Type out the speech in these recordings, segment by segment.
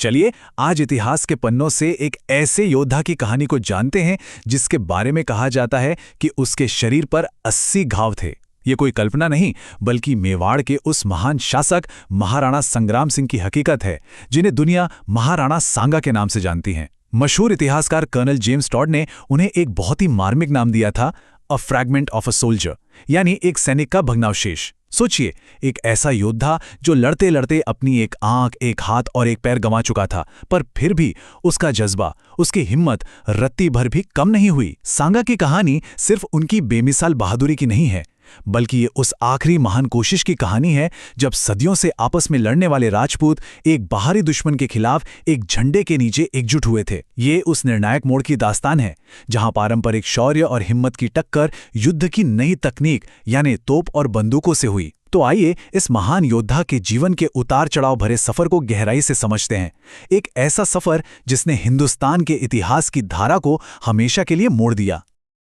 चलिए आज इतिहास के पन्नों से एक ऐसे योद्धा की कहानी को जानते हैं जिसके बारे में कहा जाता है कि उसके शरीर पर 80 घाव थे। ये कोई कल्पना नहीं बल्कि मेवाड़ के उस महान शासक महाराणा संग्राम सिंह की हकीकत है, जिन्हें दुनिया महाराणा सांगा के नाम से जानती है। मशहूर इतिहासकार कर्नल जेम्स टॉड ने उन्हें एक बहुत ही मार्मिक नाम दिया था, अ फ्रैगमेंट ऑफ अ सोल्जर, यानी एक सैनिक का भग्नावशेष। सोचिए, एक ऐसा योद्धा जो लड़ते लड़ते अपनी एक आंख, एक हाथ और एक पैर गंवा चुका था, पर फिर भी उसका जज्बा, उसकी हिम्मत रत्ती भर भी कम नहीं हुई। सांगा की कहानी सिर्फ उनकी बेमिसाल बहादुरी की नहीं है, बल्कि ये उस आखिरी महान कोशिश की कहानी है जब सदियों से आपस में लड़ने वाले राजपूत एक बाहरी दुश्मन के खिलाफ एक झंडे के नीचे एकजुट हुए थे। ये उस निर्णायक मोड़ की दास्तान है जहां पारंपरिक शौर्य और हिम्मत की टक्कर युद्ध की नई तकनीक यानी तोप और बंदूकों से हुई। तो आइए इस महान योद्धा के जीवन के उतार चढ़ाव भरे सफर को गहराई से समझते हैं। एक ऐसा सफर जिसने हिंदुस्तान के इतिहास की धारा को हमेशा के लिए मोड़ दिया।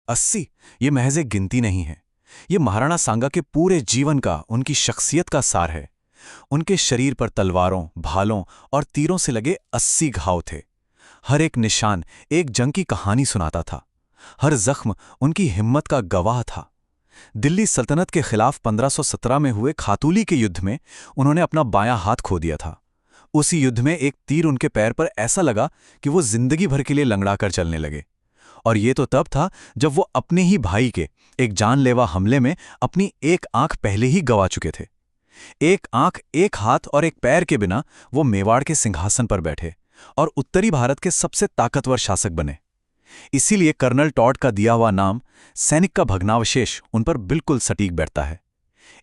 80 ये महज एक गिनती नहीं है, ये महाराणा सांगा के पूरे जीवन का, उनकी शख्सियत का सार है। उनके शरीर पर तलवारों, भालों और तीरों से लगे 80 घाव थे। हर एक निशान एक जंग की कहानी सुनाता था, हर जख्म उनकी हिम्मत का गवाह था। दिल्ली सल्तनत के खिलाफ 1517 में हुए खातूली के युद्ध में उन्होंने अपना बायां हाथ खो दिया था। उसी युद्ध में एक तीर उनके पैर पर ऐसा लगा कि वो जिंदगी भर के लिए लंगड़ाकर चलने लगे। और ये तो तब था जब वो अपने ही भाई के एक जानलेवा हमले में अपनी एक आंख पहले ही गंवा चुके थे। एक आंख, एक हाथ और एक पैर के बिना वो मेवाड़ के सिंहासन पर बैठे और उत्तरी भारत के सबसे ताकतवर शासक बने। इसीलिए कर्नल टॉड का दिया हुआ नाम सैनिक का भग्नावशेष उन पर बिल्कुल सटीक बैठता है।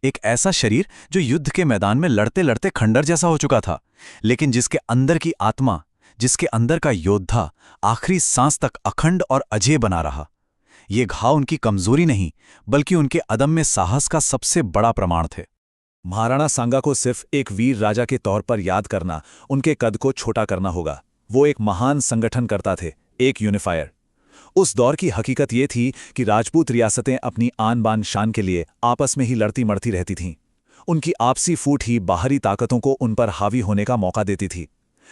एक ऐसा शरीर जो युद्ध के मैदान में लड़ते लड़ते खंडर जैसा हो चुका था, लेकिन जिसके अंदर की आत्मा, जिसके अंदर का योद्धा आखिरी सांस तक अखंड और अजेय बना रहा। ये घाव उनकी कमजोरी नहीं बल्कि उनके अदम्य साहस का सबसे बड़ा प्रमाण थे। महाराणा सांगा को सिर्फ एक वीर राजा के तौर पर याद करना उनके कद को छोटा करना होगा। वो एक महान संगठनकर्ता थे, एक यूनिफायर। उस दौर की हकीकत ये थी कि राजपूत रियासतें अपनी आन बान शान के लिए आपस में ही लड़ती मरती रहती थीं। उनकी आपसी फूट ही बाहरी ताकतों को उन पर हावी होने का मौका देती थी।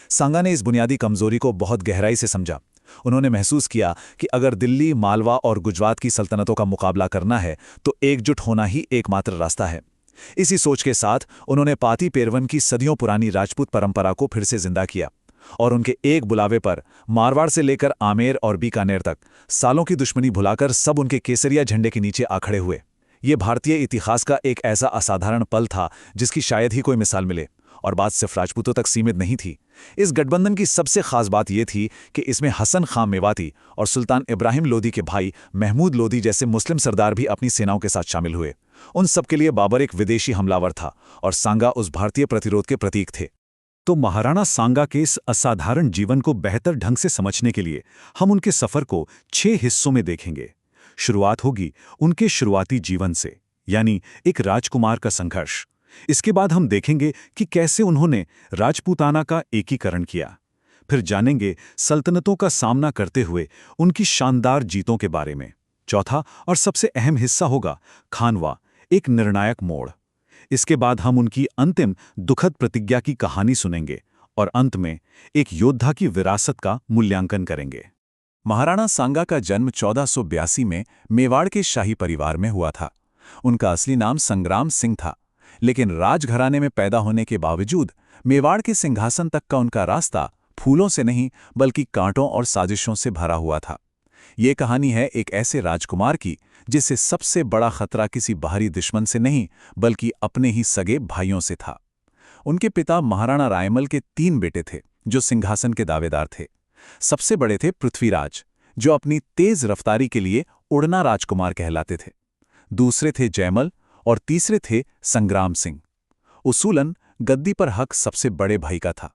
सांगा ने इस बुनियादी कमजोरी को बहुत गहराई से समझा। उन्होंने महसूस किया कि अगर दिल्ली, मालवा और गुजरात की सल्तनतों का मुकाबला करना है तो एकजुट होना ही एकमात्र रास्ता है। इसी सोच के साथ उन्होंने पाती पेरवन की सदियों पुरानी राजपूत परंपरा को फिर से जिंदा किया और उनके एक बुलावे पर मारवाड़ से लेकर आमेर और बीकानेर तक सालों की दुश्मनी भुलाकर सब उनके केसरिया झंडे के नीचे आ खड़े हुए। ये भारतीय इतिहास का एक ऐसा असाधारण पल था जिसकी शायद ही कोई मिसाल मिले। और बात सिर्फ राजपूतों तक सीमित नहीं थी। इस गठबंधन की सबसे खास बात यह थी कि इसमें हसन खां मेवाती और सुल्तान इब्राहिम लोदी के भाई महमूद लोदी जैसे मुस्लिम सरदार भी अपनी सेनाओं के साथ शामिल हुए। उन सबके लिए बाबर एक विदेशी हमलावर था और सांगा उस भारतीय प्रतिरोध के प्रतीक थे। तो महाराणा सांगा के इस असाधारण जीवन को बेहतर ढंग से समझने के लिए हम उनके सफर को 6 हिस्सों में देखेंगे। शुरुआत होगी उनके शुरुआती जीवन से, यानी एक राजकुमार का संघर्ष। इसके बाद हम देखेंगे कि कैसे उन्होंने राजपूताना का एकीकरण किया। फिर जानेंगे सल्तनतों का सामना करते हुए उनकी शानदार जीतों के बारे में। चौथा और सबसे अहम हिस्सा होगा खानवा, एक निर्णायक मोड़। इसके बाद हम उनकी अंतिम दुखद प्रतिज्ञा की कहानी सुनेंगे और अंत में एक योद्धा की विरासत का मूल्यांकन करेंगे। महाराणा सांगा का जन्म 1482 में मेवाड़ के शाही परिवार में हुआ था। उनका असली नाम संग्राम सिंह था, लेकिन राजघराने में पैदा होने के बावजूद मेवाड़ के सिंहासन तक का उनका रास्ता फूलों से नहीं बल्कि कांटों और साजिशों से भरा हुआ था। ये कहानी है एक ऐसे राजकुमार की जिसे सबसे बड़ा खतरा किसी बाहरी दुश्मन से नहीं बल्कि अपने ही सगे भाइयों से था। उनके पिता महाराणा रायमल के 3 बेटे थे जो सिंहासन के दावेदार थे। सबसे बड़े थे पृथ्वीराज, जो अपनी तेज रफ्तारी के लिए उड़ना राजकुमार कहलाते थे। दूसरे थे जयमल और तीसरे थे संग्राम सिंह। उसूलन गद्दी पर हक सबसे बड़े भाई का था,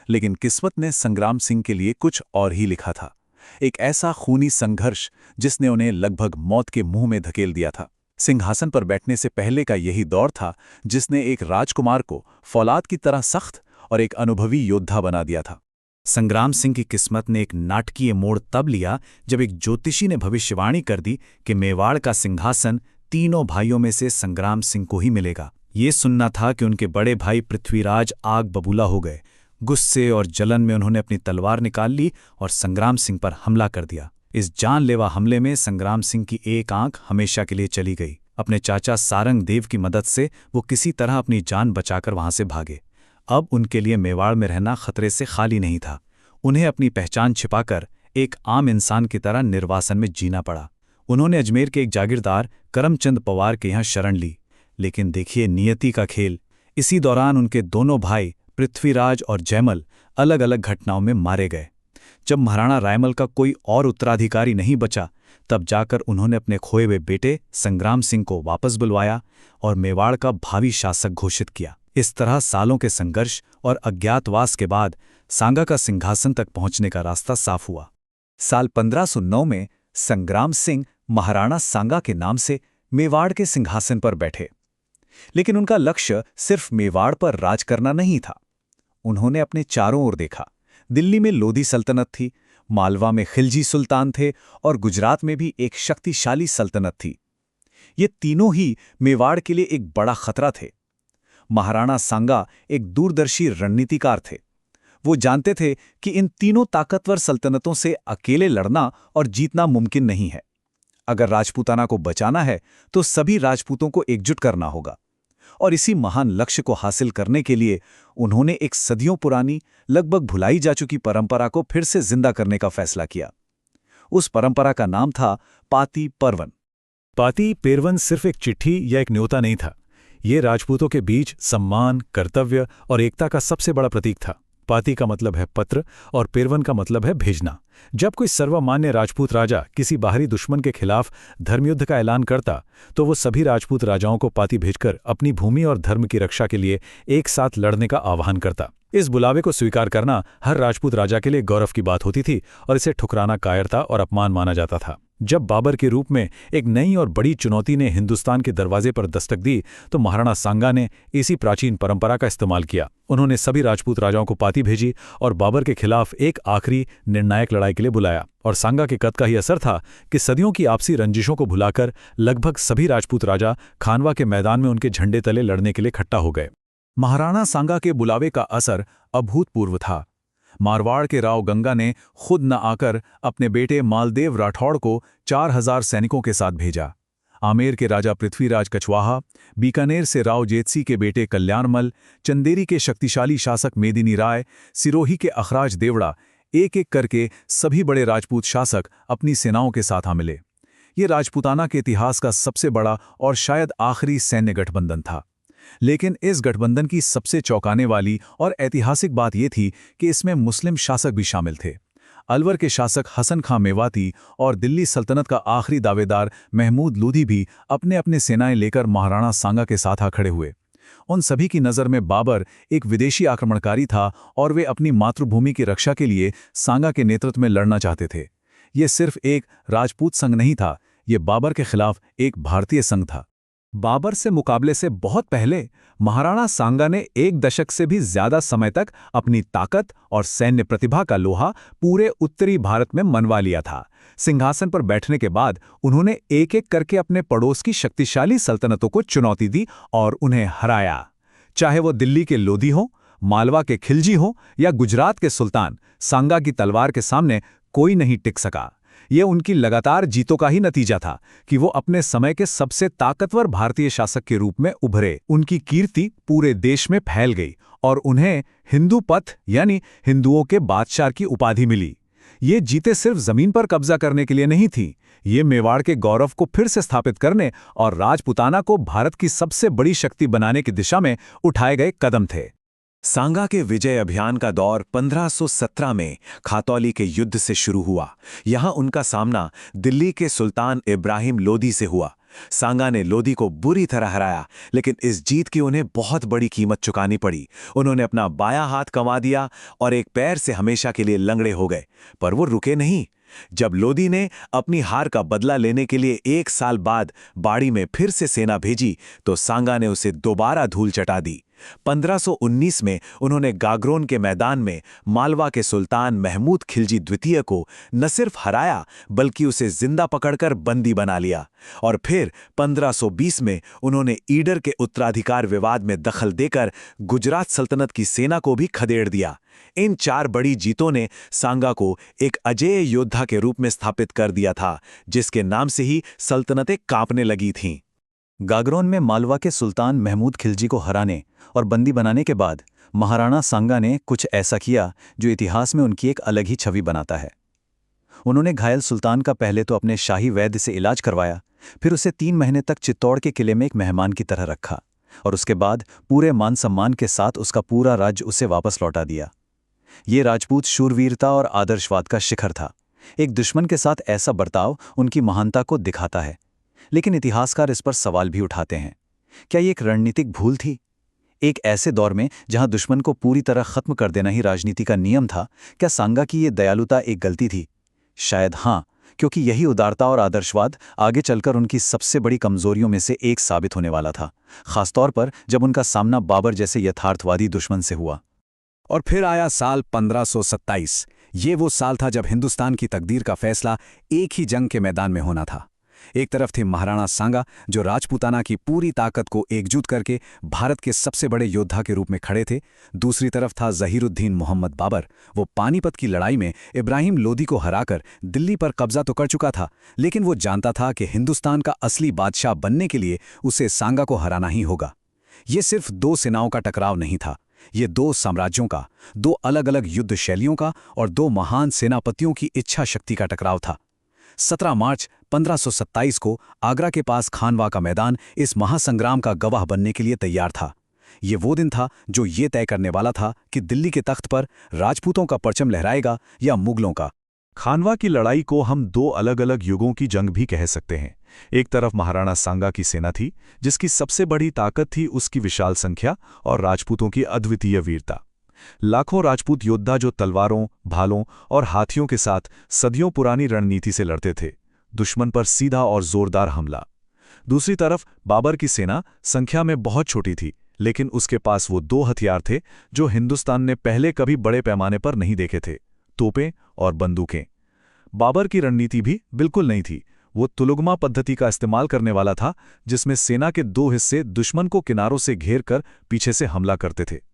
लेकिन किस्मत ने संग्राम सिंह के लिए कुछ और ही लिखा था। एक ऐसा खूनी संघर्ष जिसने उन्हें लगभग मौत के मुंह में धकेल दिया था। सिंहासन पर बैठने से पहले का यही दौर था जिसने एक राजकुमार को फौलाद की तरह सख्त और एक अनुभवी योद्धा बना दिया था। संग्राम सिंह की किस्मत ने एक नाटकीय मोड़ तब लिया जब एक ज्योतिषी ने भविष्यवाणी कर दी कि मेवाड़ का सिंहासन तीनों भाइयों में से संग्राम सिंह को ही मिलेगा। ये सुनना था कि उनके बड़े भाई पृथ्वीराज आग बबूला हो गए। गुस्से और जलन में उन्होंने अपनी तलवार निकाल ली और संग्राम सिंह पर हमला कर दिया। इस जानलेवा हमले में संग्राम सिंह की एक आंख हमेशा के लिए चली गई। अपने चाचा सारंग देव की मदद से वो किसी तरह अपनी जान बचाकर वहां से भागे। अब उनके लिए मेवाड़ में रहना खतरे से खाली नहीं था। उन्हें अपनी पहचान छिपाकर एक आम इंसान की तरह निर्वासन में जीना पड़ा। उन्होंने अजमेर के एक जागीरदार करमचंद पवार के यहाँ शरण ली। लेकिन देखिए नियति का खेल। इसी दौरान उनके दोनों भाई पृथ्वीराज और जयमल अलग अलग घटनाओं में मारे गए। जब महाराणा रायमल का कोई और उत्तराधिकारी नहीं बचा, तब जाकर उन्होंने अपने खोए हुए बेटे संग्राम सिंह को वापस बुलवाया और मेवाड़ का भावी शासक घोषित किया। इस तरह सालों के संघर्ष और अज्ञातवास के बाद सांगा का सिंहासन तक पहुंचने का रास्ता साफ हुआ। साल 1509 में संग्राम सिंह महाराणा सांगा के नाम से मेवाड़ के सिंहासन पर बैठे। लेकिन उनका लक्ष्य सिर्फ मेवाड़ पर राज करना नहीं था। उन्होंने अपने चारों ओर देखा। दिल्ली में लोधी सल्तनत थी, मालवा में खिलजी सुल्तान थे और गुजरात में भी एक शक्तिशाली सल्तनत थी। ये तीनों ही मेवाड़ के लिए एक बड़ा खतरा थे। महाराणा सांगा एक दूरदर्शी रणनीतिकार थे। वो जानते थे कि इन तीनों ताकतवर सल्तनतों से अकेले लड़ना और जीतना मुमकिन नहीं है। अगर राजपूताना को बचाना है तो सभी राजपूतों को एकजुट करना होगा। और इसी महान लक्ष्य को हासिल करने के लिए उन्होंने एक सदियों पुरानी, लगभग भुलाई जा चुकी परंपरा को फिर से जिंदा करने का फैसला किया। उस परंपरा का नाम था पाती परवन। पाती पेरवन सिर्फ एक चिट्ठी या एक न्योता नहीं था। ये राजपूतों के बीच सम्मान, कर्तव्य और एकता का सबसे बड़ा प्रतीक था। पाती का मतलब है पत्र और पेरवन का मतलब है भेजना। जब कोई सर्वमान्य राजपूत राजा किसी बाहरी दुश्मन के खिलाफ धर्मयुद्ध का ऐलान करता, तो वो सभी राजपूत राजाओं को पाती भेजकर अपनी भूमि और धर्म की रक्षा के लिए एक साथ लड़ने का आह्वान करता। इस बुलावे को स्वीकार करना हर राजपूत राजा के लिए गौरव की बात होती थी और इसे ठुकराना कायरता और अपमान माना जाता था। जब बाबर के रूप में एक नई और बड़ी चुनौती ने हिंदुस्तान के दरवाजे पर दस्तक दी, तो महाराणा सांगा ने इसी प्राचीन परंपरा का इस्तेमाल किया। उन्होंने सभी राजपूत राजाओं को पाती भेजी और बाबर के खिलाफ एक आखिरी निर्णायक लड़ाई के लिए बुलाया। और सांगा के कद का ही असर था कि सदियों की आपसी रंजिशों को भुलाकर लगभग सभी राजपूत राजा खानवा के मैदान में उनके झंडे तले लड़ने के लिए इकट्ठा हो गए। महाराणा सांगा के बुलावे का असर अभूतपूर्व था। मारवाड़ के राव गंगा ने खुद न आकर अपने बेटे मालदेव राठौड़ को 4000 सैनिकों के साथ भेजा। आमेर के राजा पृथ्वीराज कछवाहा, बीकानेर से राव जेतसी के बेटे कल्याणमल, चंदेरी के शक्तिशाली शासक मेदिनी राय, सिरोही के अखराज देवड़ा, एक एक करके सभी बड़े राजपूत शासक अपनी सेनाओं के साथ आ मिले। ये राजपूताना के इतिहास का सबसे बड़ा और शायद आखिरी सैन्य गठबंधन था। लेकिन इस गठबंधन की सबसे चौंकाने वाली और ऐतिहासिक बात यह थी कि इसमें मुस्लिम शासक भी शामिल थे। अलवर के शासक हसन खां मेवाती और दिल्ली सल्तनत का आखिरी दावेदार महमूद लोधी भी अपने अपने सेनाएं लेकर महाराणा सांगा के साथ आ खड़े हुए। उन सभी की नज़र में बाबर एक विदेशी आक्रमणकारी था और वे अपनी मातृभूमि की रक्षा के लिए सांगा के नेतृत्व में लड़ना चाहते थे। ये सिर्फ एक राजपूत संघ नहीं था, ये बाबर के खिलाफ एक भारतीय संघ था। बाबर से मुकाबले से बहुत पहले महाराणा सांगा ने 1 दशक से भी ज्यादा समय तक अपनी ताकत और सैन्य प्रतिभा का लोहा पूरे उत्तरी भारत में मनवा लिया था। सिंहासन पर बैठने के बाद उन्होंने एक एक करके अपने पड़ोस की शक्तिशाली सल्तनतों को चुनौती दी और उन्हें हराया। चाहे वो दिल्ली के लोधी हो, मालवा के खिलजी हो या गुजरात के सुल्तान, सांगा की तलवार के सामने कोई नहीं टिक सका। ये उनकी लगातार जीतों का ही नतीजा था कि वो अपने समय के सबसे ताकतवर भारतीय शासक के रूप में उभरे। उनकी कीर्ति पूरे देश में फैल गई और उन्हें हिंदू पथ यानी हिंदुओं के बादशाह की उपाधि मिली। ये जीते सिर्फ जमीन पर कब्जा करने के लिए नहीं थी, ये मेवाड़ के गौरव को फिर से स्थापित करने और राजपूताना को भारत की सबसे बड़ी शक्ति बनाने की दिशा में उठाए गए कदम थे। सांगा के विजय अभियान का दौर 1517 में खातौली के युद्ध से शुरू हुआ। यहां उनका सामना दिल्ली के सुल्तान इब्राहिम लोदी से हुआ। सांगा ने लोदी को बुरी तरह हराया, लेकिन इस जीत की उन्हें बहुत बड़ी कीमत चुकानी पड़ी। उन्होंने अपना बायां हाथ गंवा दिया और एक पैर से हमेशा के लिए लंगड़े हो गए। पर वो रुके नहीं। जब लोदी ने अपनी हार का बदला लेने के लिए 1 साल बाद बाड़ी में फिर से सेना भेजी, तो सांगा ने उसे दोबारा धूल चटा दी। 1519 में उन्होंने गागरोन के मैदान में मालवा के सुल्तान महमूद खिलजी द्वितीय को न सिर्फ हराया बल्कि उसे जिंदा पकड़कर बंदी बना लिया। और फिर 1520 में उन्होंने ईडर के उत्तराधिकार विवाद में दखल देकर गुजरात सल्तनत की सेना को भी खदेड़ दिया। इन 4 बड़ी जीतों ने सांगा को एक अजेय योद्धा के रूप में स्थापित कर दिया था, जिसके नाम से ही सल्तनतें कांपने लगी थीं। गागरोन में मालवा के सुल्तान महमूद खिलजी को हराने और बंदी बनाने के बाद महाराणा सांगा ने कुछ ऐसा किया जो इतिहास में उनकी एक अलग ही छवि बनाता है। उन्होंने घायल सुल्तान का पहले तो अपने शाही वैद्य से इलाज करवाया, फिर उसे 3 महीने तक चित्तौड़ के किले में एक मेहमान की तरह रखा और उसके बाद पूरे मान सम्मान के साथ उसका पूरा राज्य उसे वापस लौटा दिया। ये राजपूत शूरवीरता और आदर्शवाद का शिखर था। एक दुश्मन के साथ ऐसा बर्ताव उनकी महानता को दिखाता है। लेकिन इतिहासकार इस पर सवाल भी उठाते हैं, क्या ये एक रणनीतिक भूल थी? एक ऐसे दौर में जहां दुश्मन को पूरी तरह खत्म कर देना ही राजनीति का नियम था, क्या सांगा की ये दयालुता एक गलती थी? शायद हाँ, क्योंकि यही उदारता और आदर्शवाद आगे चलकर उनकी सबसे बड़ी कमजोरियों में से एक साबित होने वाला था, खासतौर पर जब उनका सामना बाबर जैसे यथार्थवादी दुश्मन से हुआ। और फिर आया साल 1527। ये वो साल था जब हिंदुस्तान की तकदीर का फैसला एक ही जंग के मैदान में होना था। एक तरफ थे महाराणा सांगा, जो राजपूताना की पूरी ताकत को एकजुट करके भारत के सबसे बड़े योद्धा के रूप में खड़े थे। दूसरी तरफ था ज़हीरुद्दीन मोहम्मद बाबर। वो पानीपत की लड़ाई में इब्राहिम लोदी को हराकर दिल्ली पर कब्जा तो कर चुका था, लेकिन वो जानता था कि हिंदुस्तान का असली बादशाह बनने के लिए उसे सांगा को हराना ही होगा। ये सिर्फ 2 सेनाओं का टकराव नहीं था, ये 2 साम्राज्यों का, 2 अलग-अलग युद्ध शैलियों का और 2 महान सेनापतियों की इच्छा शक्ति का टकराव था। 17 मार्च 1527 को आगरा के पास खानवा का मैदान इस महासंग्राम का गवाह बनने के लिए तैयार था। ये वो दिन था जो ये तय करने वाला था कि दिल्ली के तख्त पर राजपूतों का परचम लहराएगा या मुगलों का। खानवा की लड़ाई को हम 2 अलग-अलग युगों की जंग भी कह सकते हैं। एक तरफ महाराणा सांगा की सेना थी, जिसकी सबसे बड़ी ताकत थी उसकी विशाल संख्या और राजपूतों की अद्वितीय वीरता। लाखों राजपूत योद्धा जो तलवारों, भालों और हाथियों के साथ सदियों पुरानी रणनीति से लड़ते थे, दुश्मन पर सीधा और जोरदार हमला। दूसरी तरफ बाबर की सेना संख्या में बहुत छोटी थी, लेकिन उसके पास वो 2 हथियार थे जो हिंदुस्तान ने पहले कभी बड़े पैमाने पर नहीं देखे थे, तोपें और बंदूकें। बाबर की रणनीति भी बिल्कुल नहीं थी। वो तुलुगमा पद्धति का इस्तेमाल करने वाला था, जिसमें सेना के 2 हिस्से दुश्मन को किनारों से घेर कर पीछे से हमला करते थे।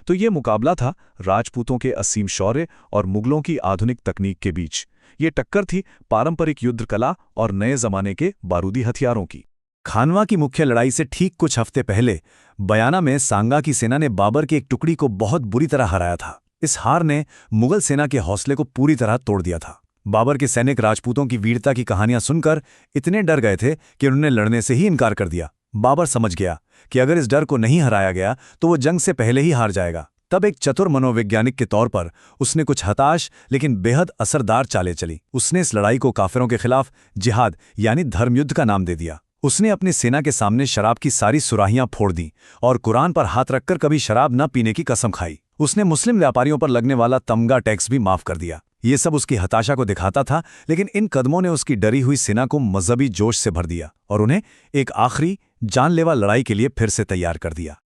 तो ये मुकाबला था राजपूतों के असीम शौर्य और मुगलों की आधुनिक तकनीक के बीच। ये टक्कर थी पारंपरिक युद्ध कला और नए जमाने के बारूदी हथियारों की। खानवा की मुख्य लड़ाई से ठीक कुछ हफ्ते पहले बयाना में सांगा की सेना ने बाबर की एक टुकड़ी को बहुत बुरी तरह हराया था। इस हार ने मुगल सेना के हौसले को पूरी तरह तोड़ दिया था। बाबर के सैनिक राजपूतों की वीरता की कहानियां सुनकर इतने डर गए थे कि उन्होंने लड़ने से ही इनकार कर दिया। बाबर समझ गया कि अगर इस डर को नहीं हराया गया तो वो जंग से पहले ही हार जाएगा। तब एक चतुर मनोवैज्ञानिक के तौर पर उसने कुछ हताश लेकिन बेहद असरदार चालें चली। उसने इस लड़ाई को काफिरों के खिलाफ जिहाद यानी धर्मयुद्ध का नाम दे दिया। उसने अपनी सेना के सामने शराब की सारी सुराहियां फोड़ दी और कुरान पर हाथ रखकर कभी शराब न पीने की कसम खाई। उसने मुस्लिम व्यापारियों पर लगने वाला तमगा टैक्स भी माफ कर दिया। ये सब उसकी हताशा को दिखाता था, लेकिन इन कदमों ने उसकी डरी हुई सेना को मजहबी जोश से भर दिया और उन्हें एक आखिरी जानलेवा लड़ाई के लिए फिर से तैयार कर दिया।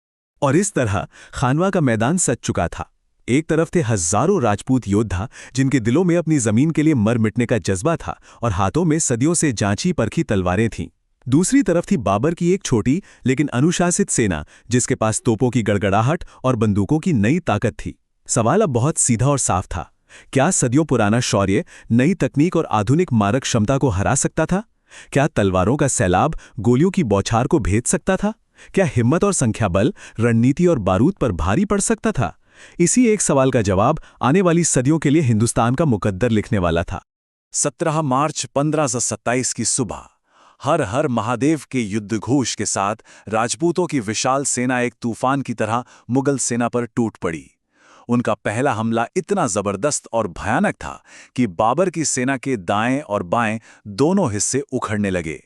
और इस तरह खानवा का मैदान सज चुका था। एक तरफ थे हजारों राजपूत योद्धा जिनके दिलों में अपनी जमीन के लिए मर मिटने का जज्बा था और हाथों में सदियों से जांची परखी तलवारें थीं। दूसरी तरफ थी बाबर की एक छोटी लेकिन अनुशासित सेना, जिसके पास तोपों की गड़गड़ाहट और बंदूकों की नई ताकत थी। सवाल अब बहुत सीधा और साफ था, क्या सदियों पुराना शौर्य नई तकनीक और आधुनिक मारक क्षमता को हरा सकता था? क्या तलवारों का सैलाब गोलियों की बौछार को भेद सकता था? क्या हिम्मत और संख्या बल रणनीति और बारूद पर भारी पड़ सकता था? इसी एक सवाल का जवाब आने वाली सदियों के लिए हिंदुस्तान का मुकद्दर लिखने वाला था। 17 मार्च 1527 की सुबह हर हर महादेव के युद्धघोष के साथ राजपूतों की विशाल सेना एक तूफान की तरह मुगल सेना पर टूट पड़ी। उनका पहला हमला इतना जबरदस्त और भयानक था कि बाबर की सेना के दाएं और बाएं दोनों हिस्से उखड़ने लगे।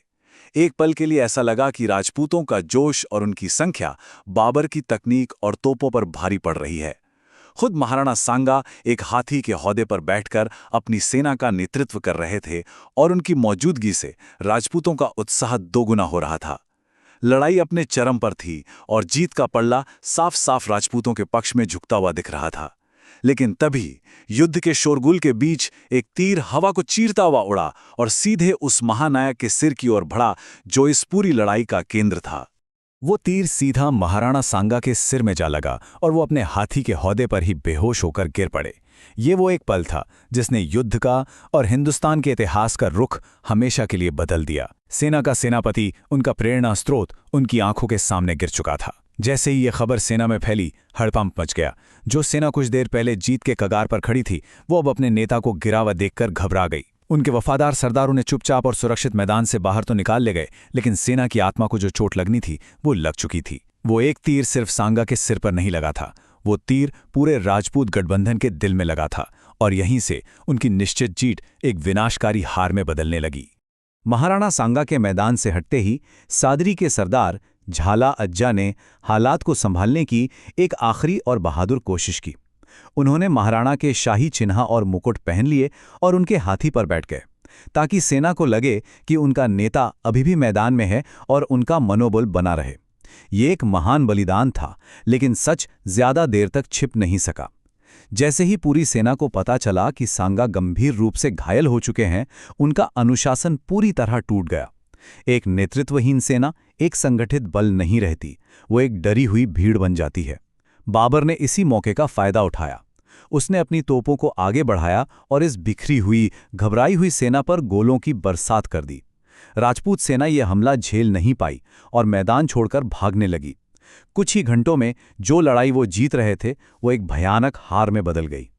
एक पल के लिए ऐसा लगा कि राजपूतों का जोश और उनकी संख्या बाबर की तकनीक और तोपों पर भारी पड़ रही है। खुद महाराणा सांगा एक हाथी के हौदे पर बैठकर अपनी सेना का नेतृत्व कर रहे थे और उनकी मौजूदगी से राजपूतों का उत्साह दोगुना हो रहा था। लड़ाई अपने चरम पर थी और जीत का पल्ला साफ साफ राजपूतों के पक्ष में झुकता हुआ दिख रहा था। लेकिन तभी युद्ध के शोरगुल के बीच एक तीर हवा को चीरता हुआ उड़ा और सीधे उस महानायक के सिर की ओर बढ़ा जो इस पूरी लड़ाई का केंद्र था। वो तीर सीधा महाराणा सांगा के सिर में जा लगा और वो अपने हाथी के हौदे पर ही बेहोश होकर गिर पड़े। ये वो एक पल था जिसने युद्ध का और हिंदुस्तान के इतिहास का रुख हमेशा के लिए बदल दिया। सेना का सेनापति, उनका प्रेरणा स्रोत, उनकी आंखों के सामने गिर चुका था। जैसे ही ये खबर सेना में फैली, हड़कंप मच गया। जो सेना कुछ देर पहले जीत के कगार पर खड़ी थी, वो अब अपने नेता को गिरा हुआ देखकर घबरा गई। उनके वफादार सरदारों ने चुपचाप और सुरक्षित मैदान से बाहर तो निकाल ले गए, लेकिन सेना की आत्मा को जो चोट लगनी थी वो लग चुकी थी। वो एक तीर सिर्फ सांगा के सिर पर नहीं लगा था, वो तीर पूरे राजपूत गठबंधन के दिल में लगा था और यहीं से उनकी निश्चित जीत एक विनाशकारी हार में बदलने लगी। महाराणा सांगा के मैदान से हटते ही सादरी के सरदार झाला अज्जा ने हालात को संभालने की एक आखिरी और बहादुर कोशिश की। उन्होंने महाराणा के शाही चिन्ह और मुकुट पहन लिए और उनके हाथी पर बैठ गए, ताकि सेना को लगे कि उनका नेता अभी भी मैदान में है और उनका मनोबल बना रहे। ये एक महान बलिदान था, लेकिन सच ज्यादा देर तक छिप नहीं सका। जैसे ही पूरी सेना को पता चला कि सांगा गंभीर रूप से घायल हो चुके हैं, उनका अनुशासन पूरी तरह टूट गया। एक नेतृत्वहीन सेना एक संगठित बल नहीं रहती, वो एक डरी हुई भीड़ बन जाती है। बाबर ने इसी मौके का फायदा उठाया। उसने अपनी तोपों को आगे बढ़ाया और इस बिखरी हुई, घबराई हुई सेना पर गोलों की बरसात कर दी। राजपूत सेना ये हमला झेल नहीं पाई और मैदान छोड़कर भागने लगी। कुछ ही घंटों में जो लड़ाई वो जीत रहे थे, वो एक भयानक हार में बदल गई।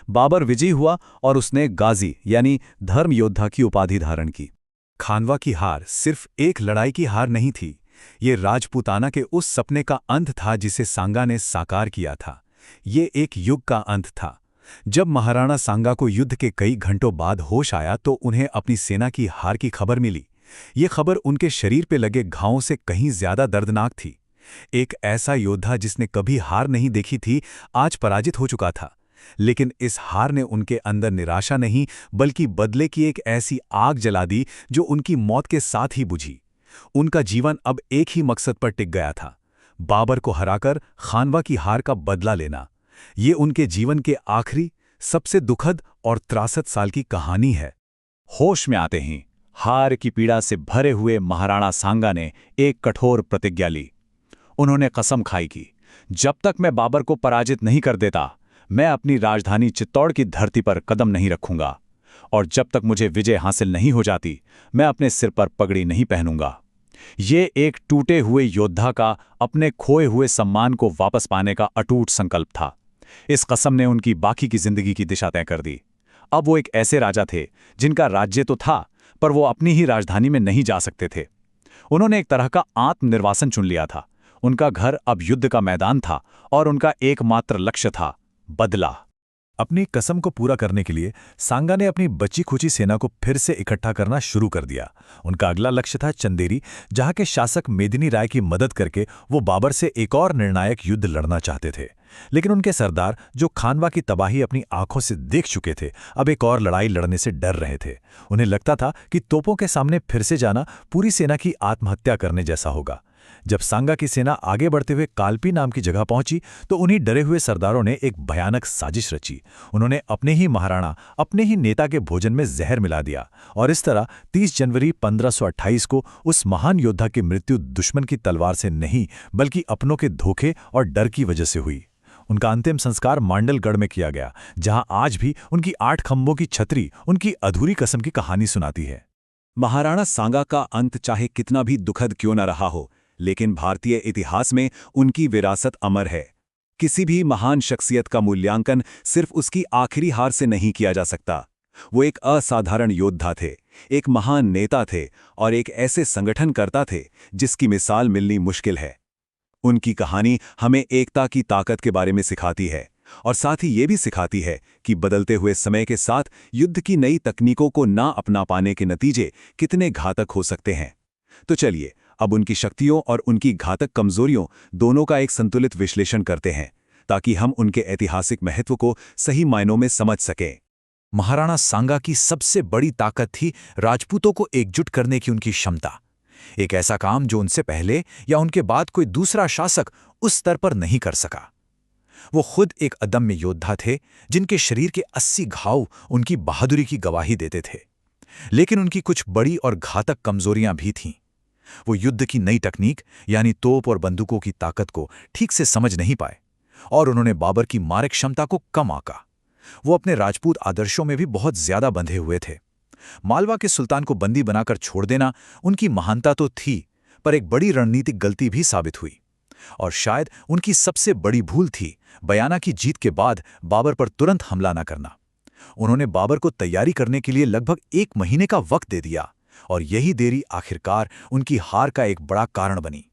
बाबर विजयी हुआ और उसने गाजी यानी धर्म योद्धा की उपाधि धारण की। खानवा की हार सिर्फ एक लड़ाई की हार नहीं थी, ये राजपूताना के उस सपने का अंत था जिसे सांगा ने साकार किया था। ये एक युग का अंत था। जब महाराणा सांगा को युद्ध के कई घंटों बाद होश आया तो उन्हें अपनी सेना की हार की खबर मिली। ये खबर उनके शरीर पे लगे घावों से कहीं ज्यादा दर्दनाक थी। एक ऐसा योद्धा जिसने कभी हार नहीं देखी थी, आज पराजित हो चुका था। लेकिन इस हार ने उनके अंदर निराशा नहीं, बल्कि बदले की एक ऐसी आग जला दी जो उनकी मौत के साथ ही बुझी। उनका जीवन अब एक ही मकसद पर टिक गया था, बाबर को हराकर खानवा की हार का बदला लेना। ये उनके जीवन के आखिरी, सबसे दुखद और त्रासद साल की कहानी है। होश में आते ही हार की पीड़ा से भरे हुए महाराणा सांगा ने एक कठोर प्रतिज्ञा ली। उन्होंने कसम खाई कि जब तक मैं बाबर को पराजित नहीं कर देता, मैं अपनी राजधानी चित्तौड़ की धरती पर कदम नहीं रखूंगा, और जब तक मुझे विजय हासिल नहीं हो जाती, मैं अपने सिर पर पगड़ी नहीं पहनूंगा। ये एक टूटे हुए योद्धा का अपने खोए हुए सम्मान को वापस पाने का अटूट संकल्प था। इस कसम ने उनकी बाकी की जिंदगी की दिशा तय कर दी। अब वो एक ऐसे राजा थे जिनका राज्य तो था, पर वो अपनी ही राजधानी में नहीं जा सकते थे। उन्होंने एक तरह का आत्मनिर्वासन चुन लिया था। उनका घर अब युद्ध का मैदान था और उनका एकमात्र लक्ष्य था बदला। अपनी कसम को पूरा करने के लिए सांगा ने अपनी बची खुची सेना को फिर से इकट्ठा करना शुरू कर दिया। उनका अगला लक्ष्य था चंदेरी, जहां के शासक मेदिनी राय की मदद करके वो बाबर से एक और निर्णायक युद्ध लड़ना चाहते थे। लेकिन उनके सरदार, जो खानवा की तबाही अपनी आंखों से देख चुके थे, अब एक और लड़ाई लड़ने से डर रहे थे। उन्हें लगता था कि तोपों के सामने फिर से जाना पूरी सेना की आत्महत्या करने जैसा होगा। जब सांगा की सेना आगे बढ़ते हुए कालपी नाम की जगह पहुंची तो उन्हीं डरे हुए सरदारों ने एक भयानक साजिश रची। उन्होंने अपने ही महाराणा, अपने ही नेता के भोजन में जहर मिला दिया और इस तरह 30 जनवरी 1528 को उस महान योद्धा की मृत्यु दुश्मन की तलवार से नहीं, बल्कि अपनों के धोखे और डर की वजह से हुई। उनका अंतिम संस्कार मांडलगढ़ में किया गया, जहां आज भी उनकी 8 खंभों की छतरी उनकी अधूरी कसम की कहानी सुनाती है। महाराणा सांगा का अंत चाहे कितना भी दुखद क्यों न रहा हो, लेकिन भारतीय इतिहास में उनकी विरासत अमर है। किसी भी महान शख्सियत का मूल्यांकन सिर्फ उसकी आखिरी हार से नहीं किया जा सकता। वो एक असाधारण योद्धा थे, एक महान नेता थे और एक ऐसे संगठनकर्ता थे जिसकी मिसाल मिलनी मुश्किल है। उनकी कहानी हमें एकता की ताकत के बारे में सिखाती है और साथ ही ये भी सिखाती है कि बदलते हुए समय के साथ युद्ध की नई तकनीकों को ना अपना पाने के नतीजे कितने घातक हो सकते हैं। तो चलिए अब उनकी शक्तियों और उनकी घातक कमजोरियों दोनों का एक संतुलित विश्लेषण करते हैं, ताकि हम उनके ऐतिहासिक महत्व को सही मायनों में समझ सकें। महाराणा सांगा की सबसे बड़ी ताकत थी राजपूतों को एकजुट करने की उनकी क्षमता। एक ऐसा काम जो उनसे पहले या उनके बाद कोई दूसरा शासक उस स्तर पर नहीं कर सका। वो खुद एक अदम्य योद्धा थे जिनके शरीर के 80 घाव उनकी बहादुरी की गवाही देते थे। लेकिन उनकी कुछ बड़ी और घातक कमजोरियां भी थीं। वो युद्ध की नई तकनीक यानी तोप और बंदूकों की ताकत को ठीक से समझ नहीं पाए और उन्होंने बाबर की मारक क्षमता को कम आंका। वो अपने राजपूत आदर्शों में भी बहुत ज्यादा बंधे हुए थे। मालवा के सुल्तान को बंदी बनाकर छोड़ देना उनकी महानता तो थी, पर एक बड़ी रणनीतिक गलती भी साबित हुई। और शायद उनकी सबसे बड़ी भूल थी बयाना की जीत के बाद बाबर पर तुरंत हमला न करना। उन्होंने बाबर को तैयारी करने के लिए लगभग 1 महीने का वक्त दे दिया और यही देरी आखिरकार उनकी हार का एक बड़ा कारण बनी।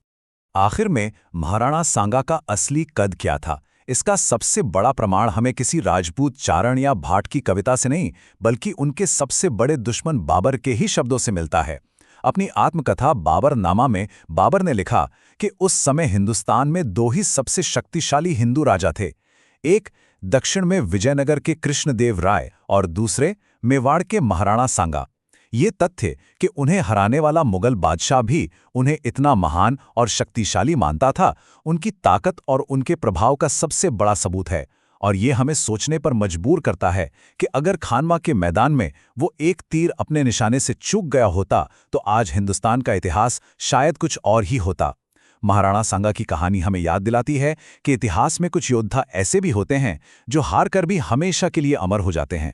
आखिर में महाराणा सांगा का असली कद क्या था, इसका सबसे बड़ा प्रमाण हमें किसी राजपूत चारण या भाट की कविता से नहीं, बल्कि उनके सबसे बड़े दुश्मन बाबर के ही शब्दों से मिलता है। अपनी आत्मकथा बाबरनामा में बाबर ने लिखा कि उस समय हिंदुस्तान में 2 ही सबसे शक्तिशाली हिंदू राजा थे, एक दक्षिण में विजयनगर के कृष्णदेव राय और दूसरे मेवाड़ के महाराणा सांगा। ये तथ्य कि उन्हें हराने वाला मुगल बादशाह भी उन्हें इतना महान और शक्तिशाली मानता था, उनकी ताकत और उनके प्रभाव का सबसे बड़ा सबूत है। और ये हमें सोचने पर मजबूर करता है कि अगर खानवा के मैदान में वो एक तीर अपने निशाने से चूक गया होता तो आज हिंदुस्तान का इतिहास शायद कुछ और ही होता। महाराणा सांगा की कहानी हमें याद दिलाती है कि इतिहास में कुछ योद्धा ऐसे भी होते हैं जो हार कर भी हमेशा के लिए अमर हो जाते हैं।